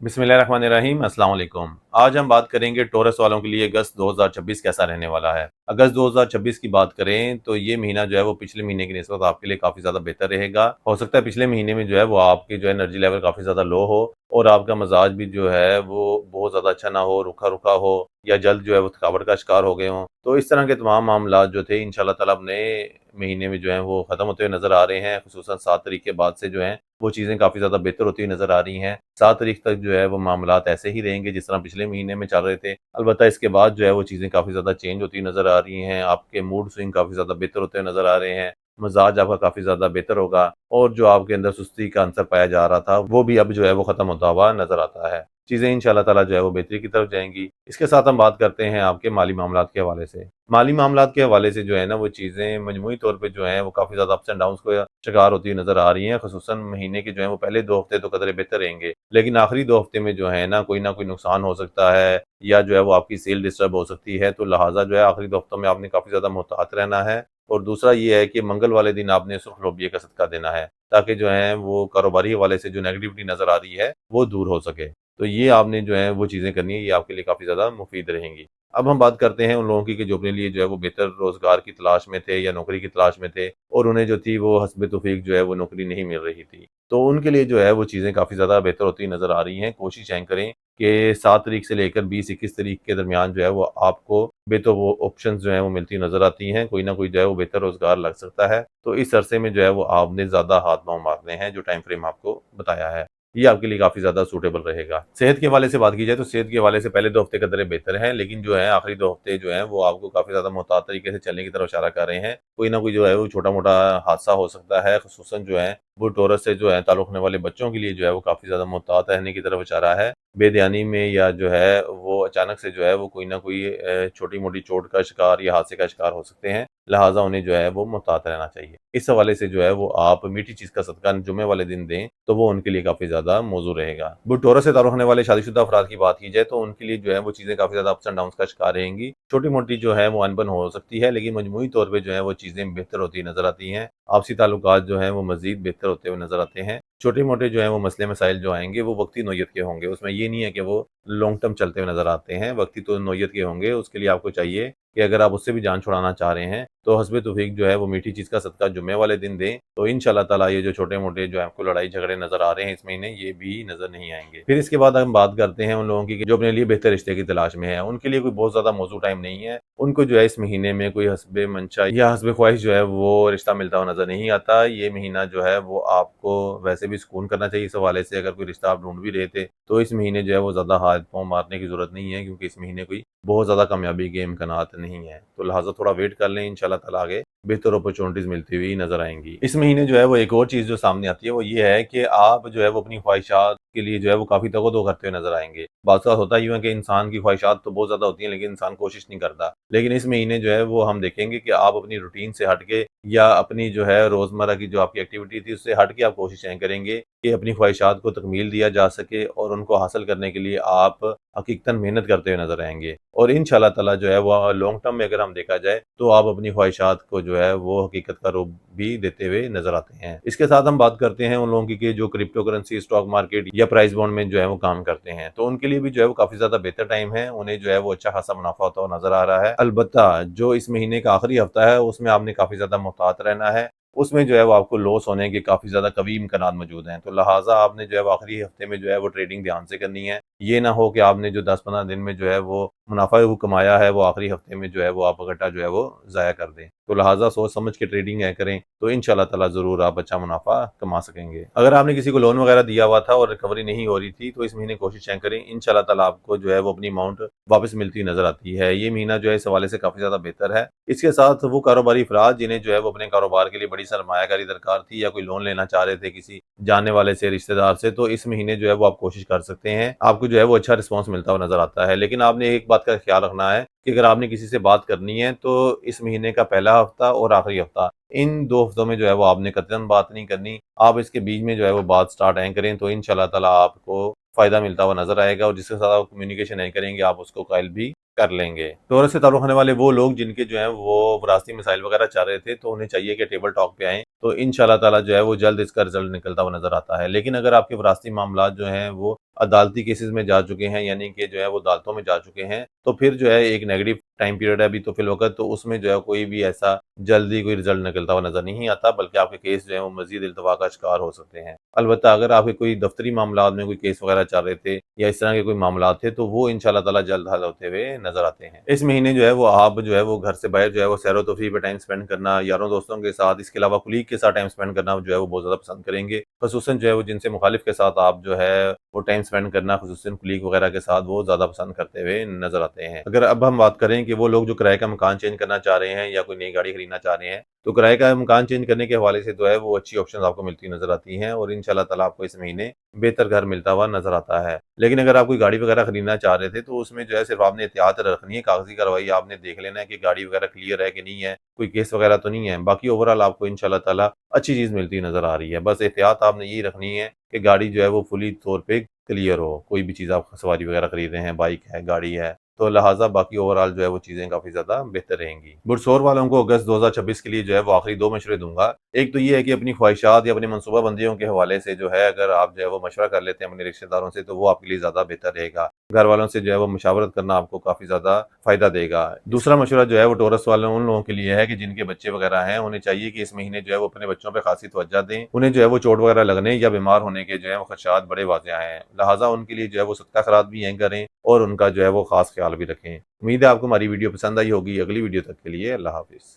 बिस्मिल्लाहिर्रहमानिर्रहीम अस्सलाम वालेकुम। आज हम बात करेंगे टॉरस वालों के लिए अगस्त 2026 कैसा रहने वाला है। अगस्त 2026 की बात करें तो ये महीना जो है वो पिछले महीने की निस्बत आपके लिए काफ़ी ज़्यादा बेहतर रहेगा। हो सकता है पिछले महीने में जो है वो आपकी जो है एनर्जी लेवल काफ़ी ज़्यादा लो हो और आपका मिजाज भी जो है वो बहुत ज़्यादा अच्छा ना हो, रूखा-रूखा हो या जल्द जो है वो थकावट का शिकार हो गए हों। तो इस तरह के तमाम मामलात जो थे इंशाअल्लाह ताला अब नए महीने में जो हैं वो ख़त्म होते हुए नज़र आ रहे हैं। ख़ुसूसन 7 तारीख के बाद से जो हैं वो चीज़ें काफ़ी ज़्यादा बेहतर होती हुई नज़र आ रही हैं। 7 तारीख तक जो है वो मामलात ऐसे ही रहेंगे जिस तरह पिछले महीने में चल रहे थे। अलबत्ता इसके बाद जो है वो चीज़ें काफ़ी ज़्यादा चेंज होती नज़र आ रही हैं। आपके मूड स्विंग काफ़ी ज़्यादा बेहतर होते हुए नज़र आ रहे हैं। मिज़ाज आपका काफ़ी ज़्यादा बेहतर होगा और जो आपके अंदर सुस्ती का अंसर पाया जा रहा था, वो भी अब जो है वो ख़त्म होता हुआ नज़र आता है। चीज़ें इंशाअल्लाह ताला जो है वो बेहतरी की तरफ जाएँगी। इसके साथ हम बात करते हैं आपके माली मामलात के हवाले से। माली मामलात के हवाले से जो है ना वो चीज़ें मजमूई तौर पे जो हैं वो काफ़ी ज़्यादा अप्स एंड डाउन्स का शिकार होती हुई नज़र आ रही हैं। ख़ुसूसन महीने के जो हैं वो पहले 2 हफ़्ते तो कदरे बेहतर रहेंगे। लेकिन आखिरी 2 हफ़्ते में जो है ना कोई नुकसान हो सकता है या जो है वो आपकी सेल डिस्टर्ब हो सकती है। तो लिहाज़ा जो है आखिरी 2 हफ़्तों में आपने काफ़ी ज़्यादा मुहतात रहना है। और दूसरा ये है कि मंगल वाले दिन आपने सुर्ख़ लोबिया का सदका देना है, ताकि जो है वो कारोबारी हवाले से जो नेगेटिविटी नज़र आ रही है, वो दूर हो सके। तो ये आपने जो है वो चीज़ें करनी है, ये आपके लिए काफ़ी ज़्यादा मुफ़ीद रहेंगी। अब हम बात करते हैं उन लोगों की कि जो अपने लिए जो है वो बेहतर रोज़गार की तलाश में थे या नौकरी की तलाश में थे और उन्हें जो थी वो हस्ब तौफ़ीक जो है वो नौकरी नहीं मिल रही थी। तो उनके लिए जो है वो चीज़ें काफ़ी ज़्यादा बेहतर होती नज़र आ रही हैं। कोशिश यहीं करें कि 7 तारीख से लेकर 20-21 तारीख के दरमियान जो है वो आपको बेहतर वो ऑप्शंस जो हैं वो मिलती नज़र आती हैं। कोई ना कोई जो है वो बेहतर रोज़गार लग सकता है। तो इस अरसे में जो है वो आपने ज़्यादा हाथ-पाँव मारने हैं, जो टाइम फ्रेम आपको बताया है। ये आपके लिए काफ़ी ज़्यादा सूटेबल रहेगा। सेहत के हवाले से बात की जाए तो सेहत के हवाले से पहले 2 हफ़्ते कदरे बेहतर हैं, लेकिन जो है आखिरी 2 हफ़्ते जो हैं वो आपको काफ़ी ज़्यादा मुहतात तरीके से चलने की तरफ इशारा कर रहे हैं। कोई ना कोई जो है वो छोटा-मोटा हादसा हो सकता है, ख़ुसूसन जो है वो टॉरस से जो है ताल्लुक़ रखने वाले बच्चों के लिए जो है वो काफ़ी ज़्यादा मुहतात रहने की तरफ इशारा है। बेध्यानी में या जो है वो अचानक से जो है वो कोई ना कोई छोटी-मोटी चोट का शिकार या हादसे का शिकार हो सकते हैं। लिहाज़ा उन्हें जो है वो मुहतात रहना चाहिए। इस हवाले से जो है वो आप मीठी चीज़ का सदका जुम्मे वाले दिन दें, तो वो उनके लिए काफ़ी ज़्यादा मौज़ू रहेगा। टॉरस से ताल्लुक़ रखने वाले शादीशुदा अफ़राद की बात की जाए तो उनके लिए जो है वो चीज़ें काफ़ी ज़्यादा अप्स एंड डाउन्स का शिकार रहेंगी। छोटी-मोटी जो है वो अनबन हो सकती है, लेकिन मजमूई तौर पे जो है वो चीज़ें बेहतर होती नज़र आती हैं। आपसी ताल्लुकात जो हैं वो मज़ीद बेहतर होते हुए नज़र आते हैं। छोटे-मोटे जो हैं वो मसले मसाइल जो आएँगे वो वक़्ती नौइयत के होंगे। उसमें ये नहीं है कि वो लॉन्ग टर्म चलते हुए नज़र आते हैं, वक़्ती तो नौइयत के होंगे। उसके लिए आपको चाहिए कि अगर आप उससे भी जान छुड़ाना चाह रहे हैं, तो हस्ब तौफ़ीक जो है वो मीठी चीज़ का सदका जुम्मे वाले दिन दें, तो इंशाअल्लाह ताला ये जो छोटे-मोटे जो आपको लड़ाई झगड़े नज़र आ रहे हैं इस महीने, ये भी नज़र नहीं आएँगे। फिर इसके बाद हम बात करते हैं उन लोगों की कि जो अपने लिए बेहतर रिश्ते की तलाश में है। उनके लिए कोई बहुत ज़्यादा मौज़ू टाइम नहीं है। उनको जो है इस महीने में कोई हस्ब मंशा या हस्ब ख्वाहिश जो है वो रिश्ता मिलता हुआ नज़र नहीं आता। ये महीना जो है वो आपको वैसे भी सुकून करना चाहिए इस हवाले से। अगर कोई रिश्ता आप ढूँढ भी रहे थे, तो इस महीने जो है वो ज़्यादा हाथ-पाँव मारने की ज़रूरत नहीं है, क्योंकि इस महीने कोई बहुत ज़्यादा कामयाबी के इम्कानात नहीं है। तो लिहाज़ा थोड़ा वेट कर लें, इंशाअल्लाह ताला आगे बेहतर अपॉर्च्युनिटीज़ मिलती हुई नज़र आएँगी। इस महीने जो है वो एक और चीज़ जो सामने आती है वो ये है कि आप जो है वो अपनी ख्वाहिशात के लिए जो है वो काफ़ी तगो-दो करते हुए नज़र आएँगे। बाज़-औक़ात होता यूँ है कि इंसान की ख्वाहिशात तो बहुत ज़्यादा होती हैं, लेकिन इंसान कोशिश नहीं करता। लेकिन इस महीने जो है वो हम देखेंगे कि आप अपनी रूटीन से हट के या अपनी जो है रोज़मर्रा की जो आपकी एक्टिविटी थी उससे हट के आप कोशिशें करेंगे कि अपनी ख्वाहिशात को तकमील दिया जा सके और उनको हासिल करने के लिए आप हकीकतन मेहनत करते हुए नज़र आएँगे। और इंशाअल्लाह ताला जो है वो लॉन्ग टर्म में अगर हम देखा जाए, तो आप अपनी ख्वाहिशात को जो है वो हकीकत का रूप भी देते हुए नज़र आते हैं। इसके साथ हम बात करते हैं उन लोगों की कि जो क्रिप्टो करेंसी, स्टॉक मार्केट या प्राइस बॉन्ड में जो है वो काम करते हैं। तो उनके लिए भी जो है वो काफ़ी ज़्यादा बेहतर टाइम है। उन्हें जो है वो अच्छा खासा मुनाफ़ा होता हुआ नज़र आ रहा है। अलबत्ता जो इस महीने का आखिरी हफ्ता है उसमें आपने काफ़ी ज़्यादा मुहतात रहना है। उसमें जो है वो आपको लॉस होने के काफ़ी ज़्यादा कवी इम्कानात मौजूद हैं। तो लिहाज़ा आपने जो है वो आखिरी हफ्ते में जो है वो ट्रेडिंग ध्यान से करनी है। ये ना हो कि आपने जो 10-15 दिन में जो है वो मुनाफ़ा वो कमाया है, वो आखिरी हफ्ते में जो है वो आप इकट्ठा जो है वो ज़ाया कर दें। तो लिहाज़ा सोच समझ के ट्रेडिंग करें, तो इंशाअल्लाह ताला ज़रूर आप अच्छा मुनाफ़ा कमा सकेंगे। अगर आपने किसी को लोन वगैरह दिया हुआ था और रिकवरी नहीं हो रही थी, तो इस महीने कोशिशें करें, इंशाअल्लाह ताला आपको जो है वो अपनी अमाउंट वापस मिलती नज़र आती है। ये महीना जो है इस हवाले से काफ़ी ज़्यादा बेहतर है। इसके साथ वो कारोबारी अफ़राद जिन्हें जो है वो अपने कारोबार के लिए बड़ी सरमायाकारी दरकार थी या कोई लोन लेना चाह रहे थे किसी जानने वाले से, रिश्तेदार से, तो इस महीने जो है वो आप कोशिश कर सकते हैं। आपको जो है वो अच्छा रिस्पॉन्स मिलता हुआ नज़र आता है। लेकिन आपने एक बात का ख़्याल रखना है कि अगर आपने किसी से बात करनी है, तो इस महीने का पहला हफ़्ता और आखिरी हफ़्ता, इन 2 हफ़्तों में जो है वो आपने कतई बात नहीं करनी। आप इसके बीच में जो है वो बात स्टार्ट करें, तो इंशाअल्लाह ताला आपको फ़ायदा मिलता हुआ नज़र आएगा और जिसके साथ आप कम्युनिकेशन करेंगे, आप उसको कायल भी कर लेंगे। टॉरस से ताल्लुक़ रखने वाले वो लोग जिनके जो है वो विरासती मसाइल वगैरह चाह रहे थे, तो उन्हें चाहिए कि टेबल टॉक पे आएँ, तो इंशाअल्लाह ताला जो है वो जल्द इसका रिज़ल्ट निकलता हुआ नज़र आता है। लेकिन अगर आपके विरासती मामलात जो हैं वो अदालती केसेस में जा चुके हैं, यानी कि जो है वो अदालतों में जा चुके हैं, तो फिर जो है एक नेगेटिव टाइम पीरियड है अभी तो फिलवक़्त, तो उसमें जो है कोई भी ऐसा जल्दी कोई रिज़ल्ट निकलता हुआ नज़र नहीं आता, बल्कि आपके केस जो है वो मज़ीद इल्तवा का शिकार हो सकते हैं। अलबत्ता अगर आपके कोई दफ़्तरी मामलात में कोई केस वग़ैरह चल रहे थे या इस तरह के कोई मामलात थे, तो वो इंशाअल्लाह ताला जल्द हल होते हुए नज़र आते हैं। इस महीने जो है वो आप जो है वो घर से बाहर जो है वो सैर-ओ-तफ़रीह पे टाइम स्पेंड करना, यारों दोस्तों के साथ, इसके अलावा कुलीग के साथ टाइम स्पेंड करना जो है वो बहुत ज़्यादा पसंद करेंगे। ख़ुसूसन जो है वो जिनसे मुखालिफ के साथ आप जो है वो टाइम स्पेंड करना, ख़ुसूसन कुलीग वग़ैरह के साथ, वो ज़्यादा पसंद करते हुए नज़र आते हैं। अगर अब हम बात करें कि वो लोग जो किराए का मकान चेंज करना चाह रहे हैं या कोई नई गाड़ी खरीदना चाह रहे हैं, तो किराए का मकान चेंज करने के हवाले से जो है वो अच्छी ऑप्शंस आपको मिलती नज़र आती हैं और इंशाअल्लाह ताला आपको इस महीने बेहतर घर मिलता हुआ नज़र आता है। लेकिन अगर आप कोई गाड़ी वग़ैरह खरीदना चाह रहे थे, तो उसमें जो है सिर्फ़ आपने एहतियात रखनी है, कागज़ी कार्रवाई आपने देख लेना है कि गाड़ी वग़ैरह क्लियर है कि नहीं है, कोई केस वग़ैरह तो नहीं है। बाकी ओवरऑल आपको इंशाअल्लाह ताला अच्छी चीज़ मिलती नज़र आ रही है। बस एहतियात आपने यही रखनी है कि गाड़ी जो है वो फुली तौर पे क्लियर हो। कोई भी चीज़ आप सवारी वग़ैरह खरीद रहे हैं, बाइक है, गाड़ी है, तो लिहाज़ा बाकी ओवरऑल जो है वो चीज़ें काफ़ी ज़्यादा बेहतर रहेंगी। बुरसोर वालों को अगस्त 2026 के लिए जो है वो आखिरी 2 मशवरे दूँगा। एक तो ये है कि अपनी ख्वाहिशात या अपनी मनसूबाबंदियों के हवाले से जो है अगर आप जो है वो मशवरा कर लेते हैं अपने रिश्तेदारों से, तो वो आपके लिए ज़्यादा बेहतर रहेगा। घर वालों से जो है वो मुशावरत करना आपको काफ़ी ज़्यादा फ़ायदा देगा। दूसरा मशवरा जो है वो टॉरस वालों उन लोगों के लिए है कि जिनके बच्चे वग़ैरह हैं, उन्हें चाहिए कि इस महीने जो है वो अपने बच्चों पे ख़ासी तवज्जो दें। उन्हें जो है वो चोट वग़ैरह लगने या बीमार होने के जो है वो खदशात बड़े वाज़ेह हैं। लिहाज़ा उनके लिए जो है वो सदका खैरात भी यहीं करें और उनका जो है वो ख़ास ख़्याल भी रखें। उम्मीद है आपको हमारी वीडियो पसंद आई होगी। अगली वीडियो तक के लिए अल्लाह हाफ़िज़।